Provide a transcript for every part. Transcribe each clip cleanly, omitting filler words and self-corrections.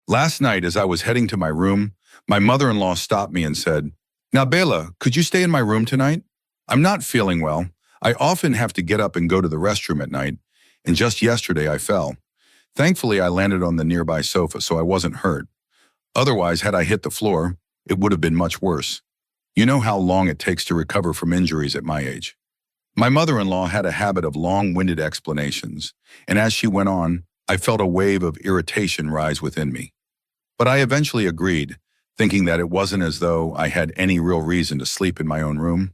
Last night, as I was heading to my room, my mother-in-law stopped me and said, "Now, Bela, could you stay in my room tonight? I'm not feeling well. I often have to get up and go to the restroom at night, and just yesterday I fell. Thankfully, I landed on the nearby sofa, so I wasn't hurt. Otherwise, had I hit the floor, it would have been much worse. You know how long it takes to recover from injuries at my age." My mother-in-law had a habit of long-winded explanations, and as she went on, I felt a wave of irritation rise within me. But I eventually agreed, thinking that it wasn't as though I had any real reason to sleep in my own room.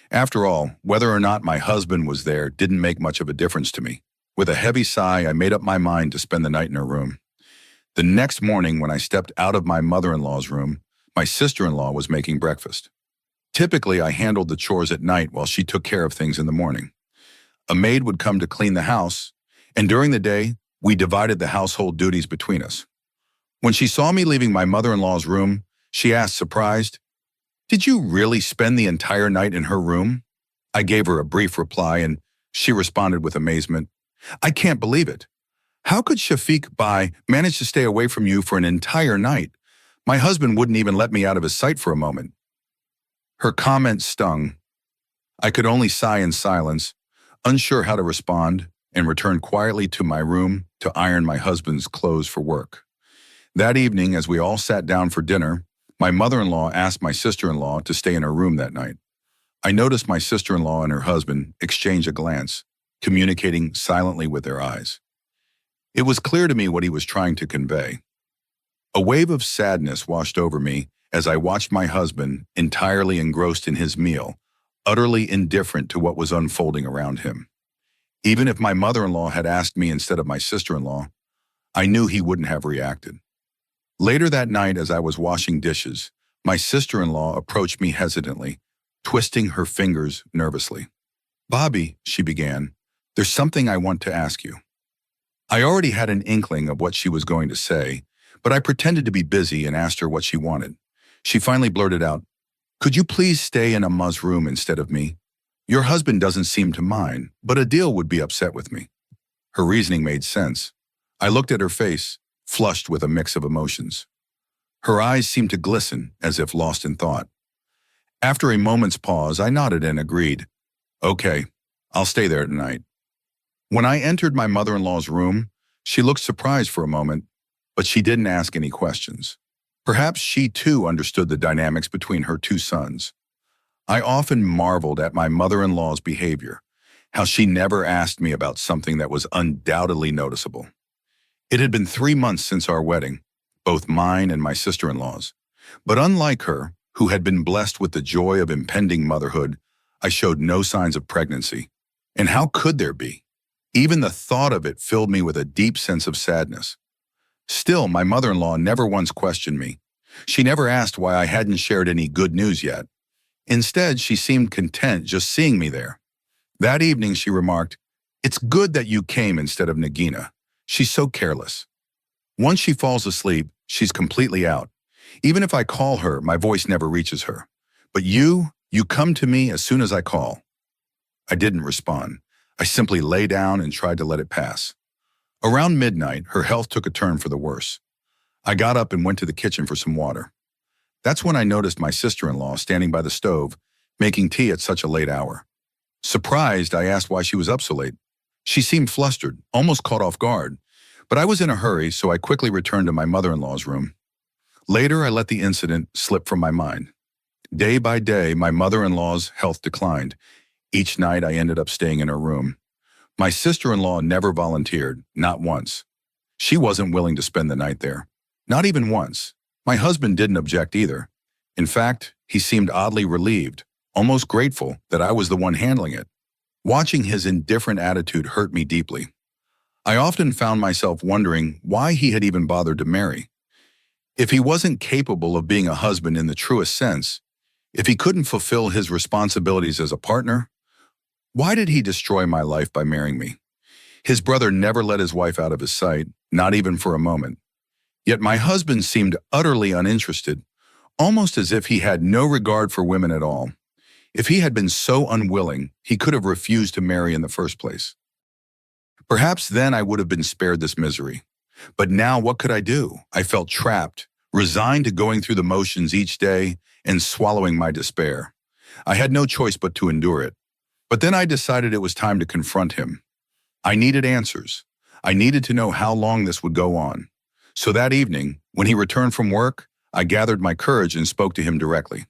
After all, whether or not my husband was there didn't make much of a difference to me. With a heavy sigh, I made up my mind to spend the night in her room. The next morning, when I stepped out of my mother-in-law's room, my sister-in-law was making breakfast. Typically, I handled the chores at night while she took care of things in the morning. A maid would come to clean the house, and during the day, we divided the household duties between us. When she saw me leaving my mother-in-law's room, she asked, surprised, "Did you really spend the entire night in her room?" I gave her a brief reply, and she responded with amazement, "I can't believe it. How could Shafiq Bai manage to stay away from you for an entire night? My husband wouldn't even let me out of his sight for a moment." Her comment stung. I could only sigh in silence, unsure how to respond, and return quietly to my room to iron my husband's clothes for work. That evening, as we all sat down for dinner, my mother-in-law asked my sister-in-law to stay in her room that night. I noticed my sister-in-law and her husband exchange a glance, communicating silently with their eyes. It was clear to me what he was trying to convey. A wave of sadness washed over me as I watched my husband, entirely engrossed in his meal, utterly indifferent to what was unfolding around him. Even if my mother-in-law had asked me instead of my sister-in-law, I knew he wouldn't have reacted. Later that night, as I was washing dishes, my sister-in-law approached me hesitantly, twisting her fingers nervously. "Bobby," she began, "there's something I want to ask you." I already had an inkling of what she was going to say, but I pretended to be busy and asked her what she wanted. She finally blurted out, "Could you please stay in Amma's room instead of me? Your husband doesn't seem to mind, but Adil would be upset with me." Her reasoning made sense. I looked at her face, flushed with a mix of emotions. Her eyes seemed to glisten, as if lost in thought. After a moment's pause, I nodded and agreed. "Okay, I'll stay there tonight." When I entered my mother-in-law's room, she looked surprised for a moment, but she didn't ask any questions. Perhaps she too understood the dynamics between her two sons. I often marveled at my mother-in-law's behavior, how she never asked me about something that was undoubtedly noticeable. It had been 3 months since our wedding, both mine and my sister-in-law's. But unlike her, who had been blessed with the joy of impending motherhood, I showed no signs of pregnancy. And how could there be? Even the thought of it filled me with a deep sense of sadness. Still, my mother-in-law never once questioned me. She never asked why I hadn't shared any good news yet. Instead, she seemed content just seeing me there. That evening, she remarked, "It's good that you came instead of Nagina. She's so careless. Once she falls asleep, she's completely out. Even if I call her, my voice never reaches her. But you come to me as soon as I call." I didn't respond. I simply lay down and tried to let it pass. Around midnight, her health took a turn for the worse. I got up and went to the kitchen for some water. That's when I noticed my sister-in-law standing by the stove, making tea at such a late hour. Surprised, I asked why she was up so late. She seemed flustered, almost caught off guard, but I was in a hurry, so I quickly returned to my mother-in-law's room. Later, I let the incident slip from my mind. Day by day, my mother-in-law's health declined. Each night, I ended up staying in her room. My sister-in-law never volunteered, not once. She wasn't willing to spend the night there. Not even once. My husband didn't object either. In fact, he seemed oddly relieved, almost grateful that I was the one handling it. Watching his indifferent attitude hurt me deeply. I often found myself wondering why he had even bothered to marry. If he wasn't capable of being a husband in the truest sense, if he couldn't fulfill his responsibilities as a partner, why did he destroy my life by marrying me? His brother never let his wife out of his sight, not even for a moment. Yet my husband seemed utterly uninterested, almost as if he had no regard for women at all. If he had been so unwilling, he could have refused to marry in the first place. Perhaps then I would have been spared this misery. But now what could I do? I felt trapped, resigned to going through the motions each day and swallowing my despair. I had no choice but to endure it. But then I decided it was time to confront him. I needed answers. I needed to know how long this would go on. So that evening, when he returned from work, I gathered my courage and spoke to him directly.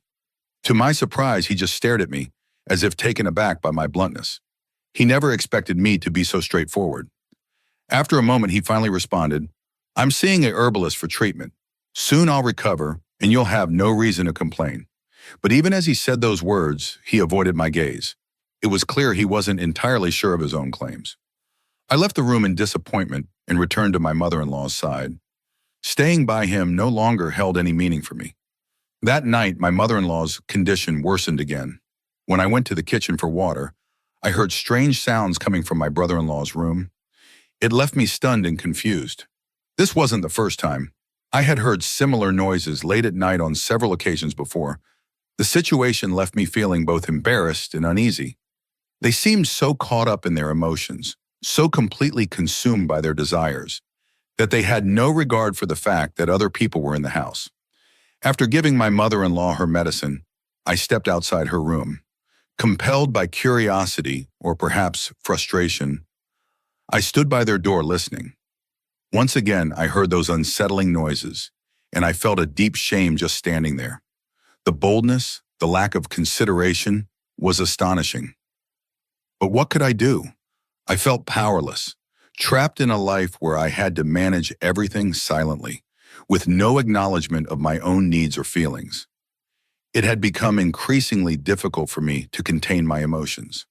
To my surprise, he just stared at me, as if taken aback by my bluntness. He never expected me to be so straightforward. After a moment, he finally responded, "I'm seeing a herbalist for treatment. Soon I'll recover, and you'll have no reason to complain." But even as he said those words, he avoided my gaze. It was clear he wasn't entirely sure of his own claims. I left the room in disappointment and returned to my mother-in-law's side. Staying by him no longer held any meaning for me. That night, my mother-in-law's condition worsened again. When I went to the kitchen for water, I heard strange sounds coming from my brother-in-law's room. It left me stunned and confused. This wasn't the first time. I had heard similar noises late at night on several occasions before. The situation left me feeling both embarrassed and uneasy. They seemed so caught up in their emotions, so completely consumed by their desires, that they had no regard for the fact that other people were in the house. After giving my mother-in-law her medicine, I stepped outside her room. Compelled by curiosity, or perhaps frustration, I stood by their door listening. Once again, I heard those unsettling noises, and I felt a deep shame just standing there. The boldness, the lack of consideration, was astonishing. But what could I do? I felt powerless, trapped in a life where I had to manage everything silently, with no acknowledgement of my own needs or feelings. It had become increasingly difficult for me to contain my emotions.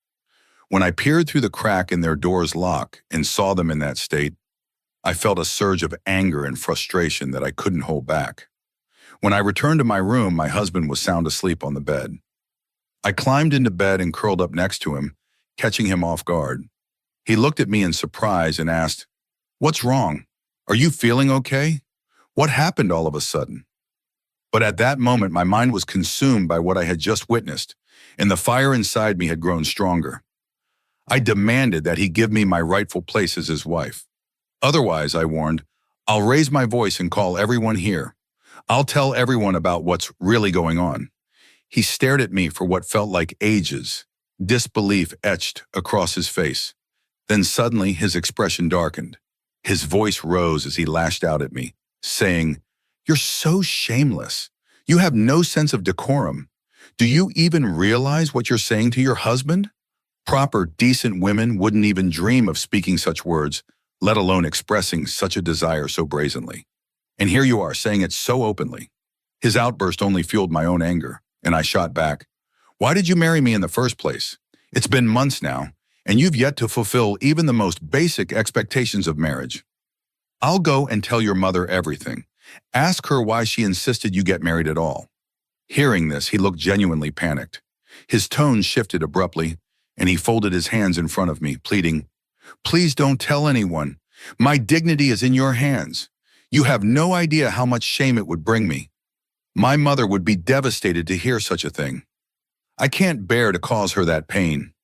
When I peered through the crack in their door's lock and saw them in that state, I felt a surge of anger and frustration that I couldn't hold back. When I returned to my room, my husband was sound asleep on the bed. I climbed into bed and curled up next to him, catching him off guard. He looked at me in surprise and asked, "What's wrong? Are you feeling okay? What happened all of a sudden?" But at that moment, my mind was consumed by what I had just witnessed, and the fire inside me had grown stronger. I demanded that he give me my rightful place as his wife. Otherwise, I warned, I'll raise my voice and call everyone here. I'll tell everyone about what's really going on. He stared at me for what felt like ages, disbelief etched across his face. Then suddenly his expression darkened. His voice rose as he lashed out at me, saying, "You're so shameless. You have no sense of decorum. Do you even realize what you're saying to your husband? Proper, decent women wouldn't even dream of speaking such words, let alone expressing such a desire so brazenly. And here you are saying it so openly." His outburst only fueled my own anger, and I shot back. "Why did you marry me in the first place? It's been months now, and you've yet to fulfill even the most basic expectations of marriage. I'll go and tell your mother everything. Ask her why she insisted you get married at all." Hearing this, he looked genuinely panicked. His tone shifted abruptly, and he folded his hands in front of me, pleading, "Please don't tell anyone. My dignity is in your hands. You have no idea how much shame it would bring me. My mother would be devastated to hear such a thing. I can't bear to cause her that pain.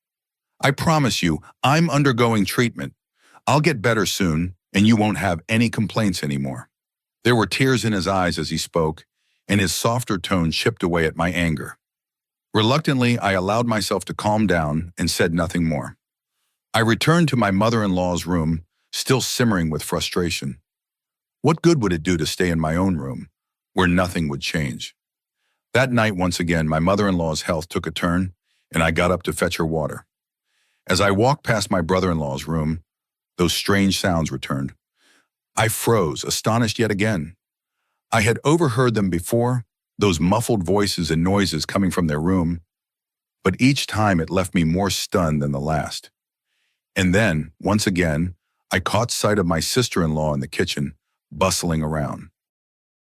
I promise you, I'm undergoing treatment. I'll get better soon, and you won't have any complaints anymore." There were tears in his eyes as he spoke, and his softer tone chipped away at my anger. Reluctantly, I allowed myself to calm down and said nothing more. I returned to my mother-in-law's room, still simmering with frustration. What good would it do to stay in my own room, where nothing would change? That night, once again, my mother-in-law's health took a turn, and I got up to fetch her water. As I walked past my brother-in-law's room, those strange sounds returned. I froze, astonished yet again. I had overheard them before, those muffled voices and noises coming from their room, but each time it left me more stunned than the last. And then, once again, I caught sight of my sister-in-law in the kitchen, bustling around.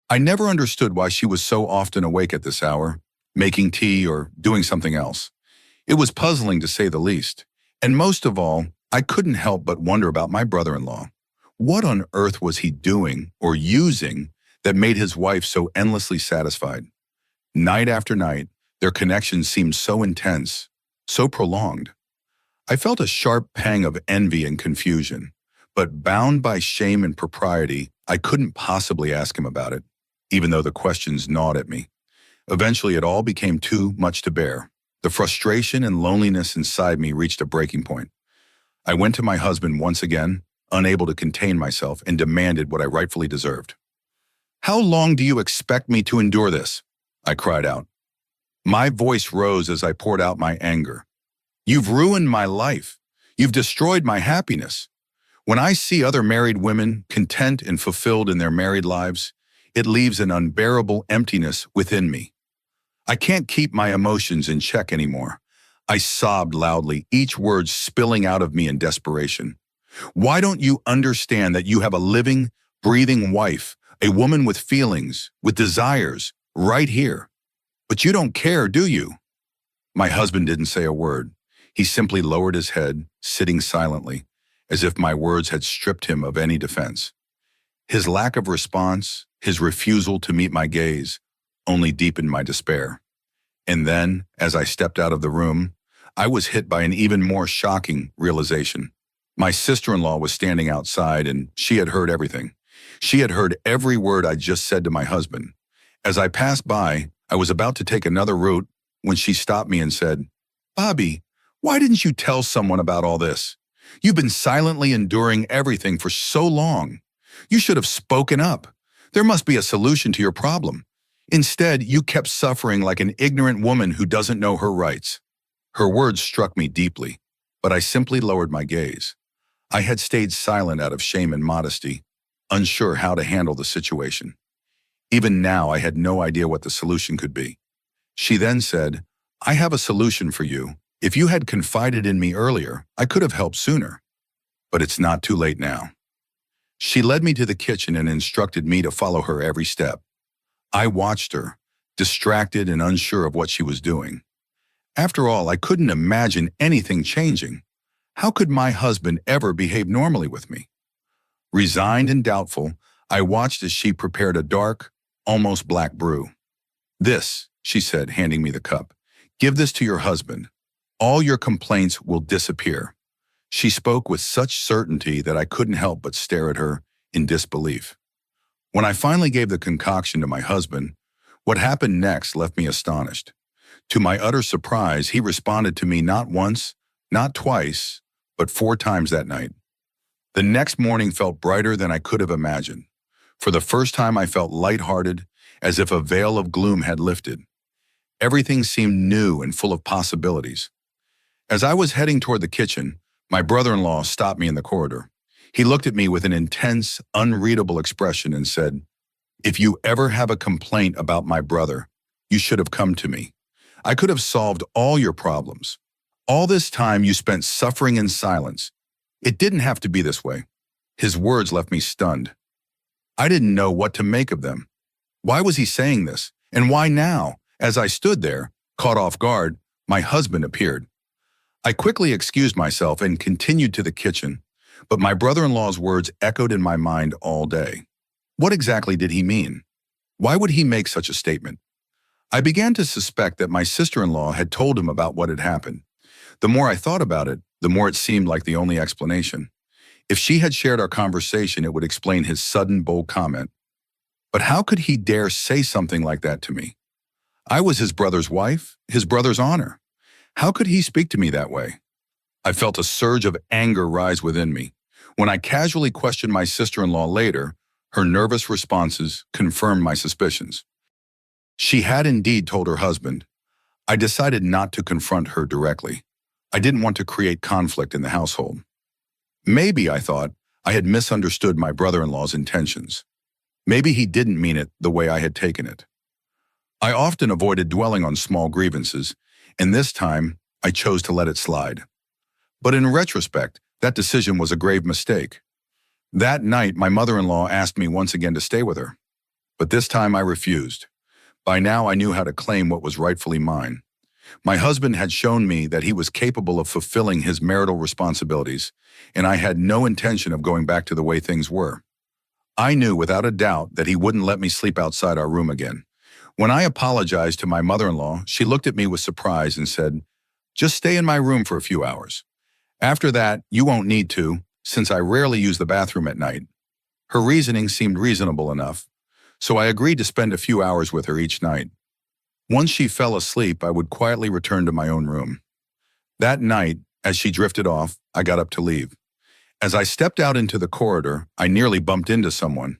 I never understood why she was so often awake at this hour, making tea or doing something else. It was puzzling to say the least. And most of all, I couldn't help but wonder about my brother-in-law. What on earth was he doing or using that made his wife so endlessly satisfied? Night after night, their connection seemed so intense, so prolonged. I felt a sharp pang of envy and confusion, But bound by shame and propriety, I couldn't possibly ask him about it, even though the questions gnawed at me. Eventually, it all became too much to bear. The frustration and loneliness inside me reached a breaking point. I went to my husband once again, unable to contain myself, and demanded what I rightfully deserved. "How long do you expect me to endure this?" I cried out. My voice rose as I poured out my anger. "You've ruined my life. You've destroyed my happiness. When I see other married women content and fulfilled in their married lives, it leaves an unbearable emptiness within me. I can't keep my emotions in check anymore." I sobbed loudly, each word spilling out of me in desperation. "Why don't you understand that you have a living, breathing wife, a woman with feelings, with desires, right here? But you don't care, do you?" My husband didn't say a word. He simply lowered his head, sitting silently, as if my words had stripped him of any defense. His lack of response, his refusal to meet my gaze, only deepened my despair. And then, as I stepped out of the room, I was hit by an even more shocking realization. My sister-in-law was standing outside, and she had heard everything. She had heard every word I just said to my husband. As I passed by, I was about to take another route when she stopped me and said, "Bobby, why didn't you tell someone about all this? You've been silently enduring everything for so long. You should have spoken up. There must be a solution to your problem. Instead, you kept suffering like an ignorant woman who doesn't know her rights." Her words struck me deeply, but I simply lowered my gaze. I had stayed silent out of shame and modesty, unsure how to handle the situation. Even now, I had no idea what the solution could be. She then said, "I have a solution for you. If you had confided in me earlier, I could have helped sooner. But it's not too late now." She led me to the kitchen and instructed me to follow her every step. I watched her, distracted and unsure of what she was doing. After all, I couldn't imagine anything changing. How could my husband ever behave normally with me? Resigned and doubtful, I watched as she prepared a dark, almost black brew. "This," she said, handing me the cup. "Give this to your husband. All your complaints will disappear." She spoke with such certainty that I couldn't help but stare at her in disbelief. When I finally gave the concoction to my husband, what happened next left me astonished. To my utter surprise, he responded to me not once, not twice, but 4 times that night. The next morning felt brighter than I could have imagined. For the first time, I felt lighthearted, as if a veil of gloom had lifted. Everything seemed new and full of possibilities. As I was heading toward the kitchen, my brother-in-law stopped me in the corridor. He looked at me with an intense, unreadable expression and said, "If you ever have a complaint about my brother, you should have come to me. I could have solved all your problems. All this time you spent suffering in silence. It didn't have to be this way." His words left me stunned. I didn't know what to make of them. Why was he saying this? And why now? As I stood there, caught off guard, my husband appeared. I quickly excused myself and continued to the kitchen, but my brother-in-law's words echoed in my mind all day. What exactly did he mean? Why would he make such a statement? I began to suspect that my sister-in-law had told him about what had happened. The more I thought about it, the more it seemed like the only explanation. If she had shared our conversation, it would explain his sudden, bold comment. But how could he dare say something like that to me? I was his brother's wife, his brother's honor. How could he speak to me that way? I felt a surge of anger rise within me. When I casually questioned my sister-in-law later, her nervous responses confirmed my suspicions. She had indeed told her husband. I decided not to confront her directly. I didn't want to create conflict in the household. Maybe, I thought, I had misunderstood my brother-in-law's intentions. Maybe he didn't mean it the way I had taken it. I often avoided dwelling on small grievances, and this time I chose to let it slide. But in retrospect, that decision was a grave mistake. That night, my mother-in-law asked me once again to stay with her. But this time I refused. By now I knew how to claim what was rightfully mine. My husband had shown me that he was capable of fulfilling his marital responsibilities, and I had no intention of going back to the way things were. I knew without a doubt that he wouldn't let me sleep outside our room again. When I apologized to my mother-in-law, she looked at me with surprise and said, "Just stay in my room for a few hours. After that, you won't need to. since I rarely use the bathroom at night. Her reasoning seemed reasonable enough, so I agreed to spend a few hours with her each night. Once she fell asleep, I would quietly return to my own room. That night, as she drifted off, I got up to leave. As I stepped out into the corridor, I nearly bumped into someone.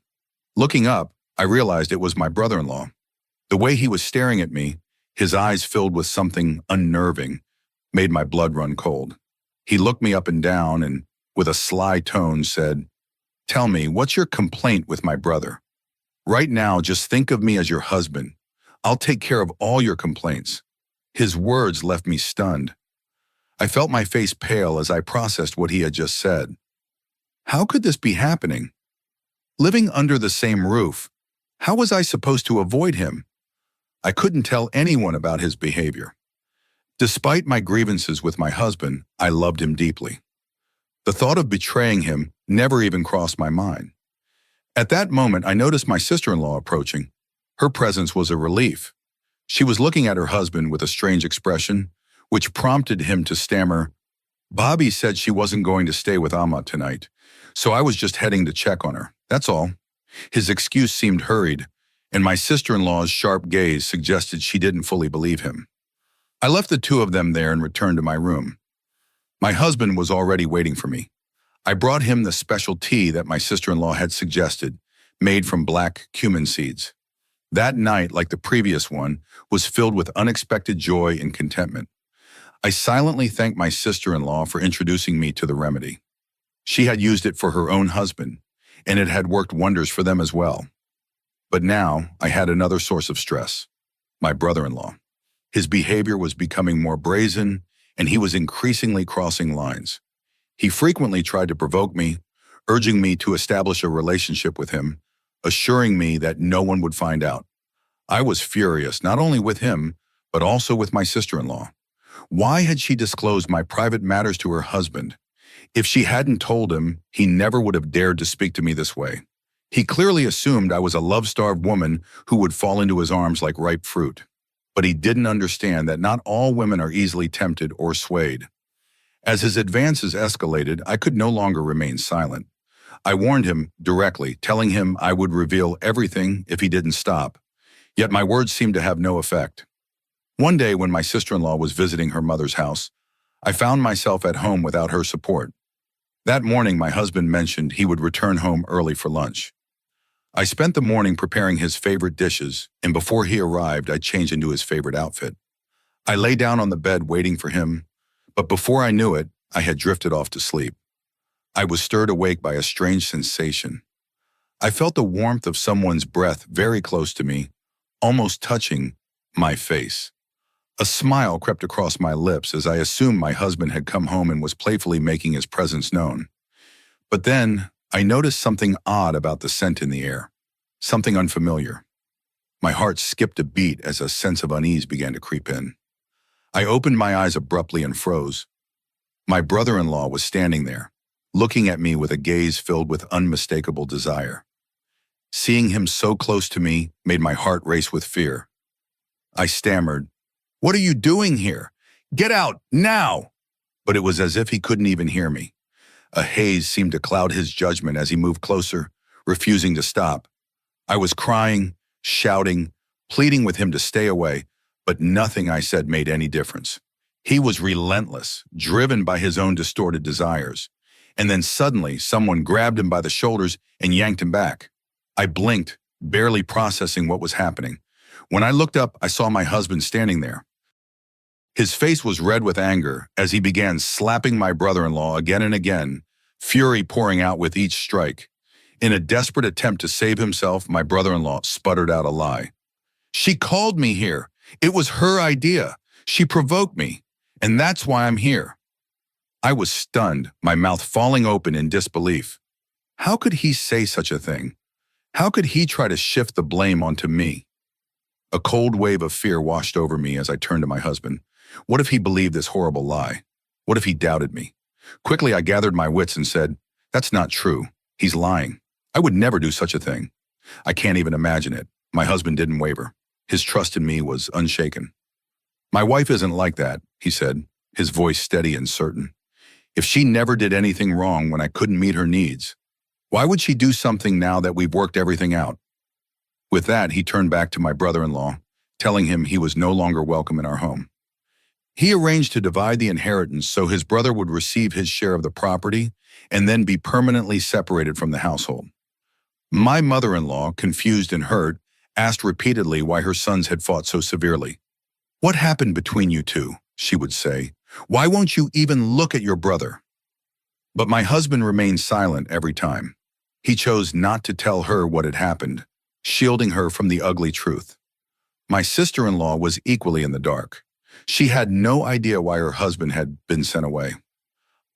Looking up, I realized it was my brother-in-law. The way he was staring at me, his eyes filled with something unnerving, made my blood run cold. He looked me up and down and, with a sly tone, said, "Tell me, what's your complaint with my brother? Right now, just think of me as your husband. I'll take care of all your complaints." His words left me stunned. I felt my face pale as I processed what he had just said. How could this be happening? Living under the same roof, how was I supposed to avoid him? I couldn't tell anyone about his behavior. Despite my grievances with my husband, I loved him deeply. The thought of betraying him never even crossed my mind. At that moment, I noticed my sister-in-law approaching. Her presence was a relief. She was looking at her husband with a strange expression, which prompted him to stammer, "Bobby said she wasn't going to stay with Amma tonight, so I was just heading to check on her, that's all." His excuse seemed hurried, and my sister-in-law's sharp gaze suggested she didn't fully believe him. I left the two of them there and returned to my room. My husband was already waiting for me. I brought him the special tea that my sister-in-law had suggested, made from black cumin seeds. That night, like the previous one, was filled with unexpected joy and contentment. I silently thanked my sister-in-law for introducing me to the remedy. She had used it for her own husband, and it had worked wonders for them as well. But now, I had another source of stress: my brother-in-law. His behavior was becoming more brazen, and he was increasingly crossing lines. He frequently tried to provoke me, urging me to establish a relationship with him, assuring me that no one would find out. I was furious, not only with him, but also with my sister-in-law. Why had she disclosed my private matters to her husband? If she hadn't told him, he never would have dared to speak to me this way. He clearly assumed I was a love-starved woman who would fall into his arms like ripe fruit. But he didn't understand that not all women are easily tempted or swayed. As his advances escalated, I could no longer remain silent. I warned him directly, telling him I would reveal everything if he didn't stop. Yet my words seemed to have no effect. One day when my sister-in-law was visiting her mother's house, I found myself at home without her support. That morning, my husband mentioned he would return home early for lunch. I spent the morning preparing his favorite dishes, and before he arrived, I changed into his favorite outfit. I lay down on the bed waiting for him, but before I knew it, I had drifted off to sleep. I was stirred awake by a strange sensation. I felt the warmth of someone's breath very close to me, almost touching my face. A smile crept across my lips as I assumed my husband had come home and was playfully making his presence known. But then, I noticed something odd about the scent in the air, something unfamiliar. My heart skipped a beat as a sense of unease began to creep in. I opened my eyes abruptly and froze. My brother-in-law was standing there, looking at me with a gaze filled with unmistakable desire. Seeing him so close to me made my heart race with fear. I stammered, "What are you doing here? Get out, now!" But it was as if he couldn't even hear me. A haze seemed to cloud his judgment as he moved closer, refusing to stop. I was crying, shouting, pleading with him to stay away, but nothing I said made any difference. He was relentless, driven by his own distorted desires. And then suddenly, someone grabbed him by the shoulders and yanked him back. I blinked, barely processing what was happening. When I looked up, I saw my husband standing there. His face was red with anger as he began slapping my brother-in-law again and again, fury pouring out with each strike. In a desperate attempt to save himself, my brother-in-law sputtered out a lie. "She called me here. It was her idea. She provoked me, and that's why I'm here." I was stunned, my mouth falling open in disbelief. How could he say such a thing? How could he try to shift the blame onto me? A cold wave of fear washed over me as I turned to my husband. What if he believed this horrible lie? What if he doubted me? Quickly, I gathered my wits and said, "That's not true. He's lying. I would never do such a thing." I can't even imagine it. My husband didn't waver. His trust in me was unshaken. "My wife isn't like that," he said, his voice steady and certain. If she never did anything wrong when I couldn't meet her needs, why would she do something now that we've worked everything out? With that, he turned back to my brother-in-law, telling him he was no longer welcome in our home. He arranged to divide the inheritance so his brother would receive his share of the property and then be permanently separated from the household. My mother-in-law, confused and hurt, asked repeatedly why her sons had fought so severely. "What happened between you two?" she would say. "Why won't you even look at your brother?" But my husband remained silent every time. He chose not to tell her what had happened, shielding her from the ugly truth. My sister-in-law was equally in the dark. She had no idea why her husband had been sent away.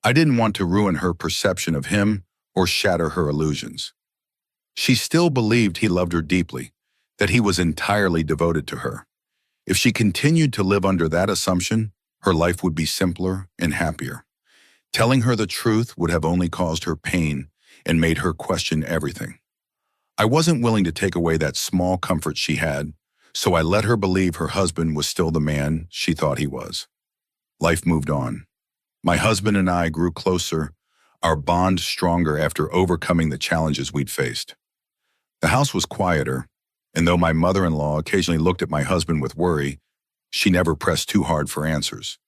I didn't want to ruin her perception of him or shatter her illusions. She still believed he loved her deeply, that he was entirely devoted to her. If she continued to live under that assumption, her life would be simpler and happier. Telling her the truth would have only caused her pain and made her question everything. I wasn't willing to take away that small comfort she had, so I let her believe her husband was still the man she thought he was. Life moved on. My husband and I grew closer, our bond stronger after overcoming the challenges we'd faced. The house was quieter, and though my mother-in-law occasionally looked at my husband with worry, she never pressed too hard for answers.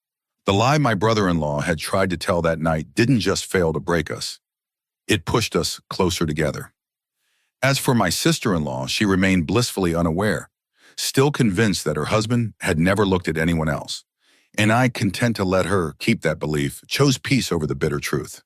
The lie my brother-in-law had tried to tell that night didn't just fail to break us. It pushed us closer together. As for my sister-in-law, she remained blissfully unaware, still convinced that her husband had never looked at anyone else. And I, content to let her keep that belief, chose peace over the bitter truth.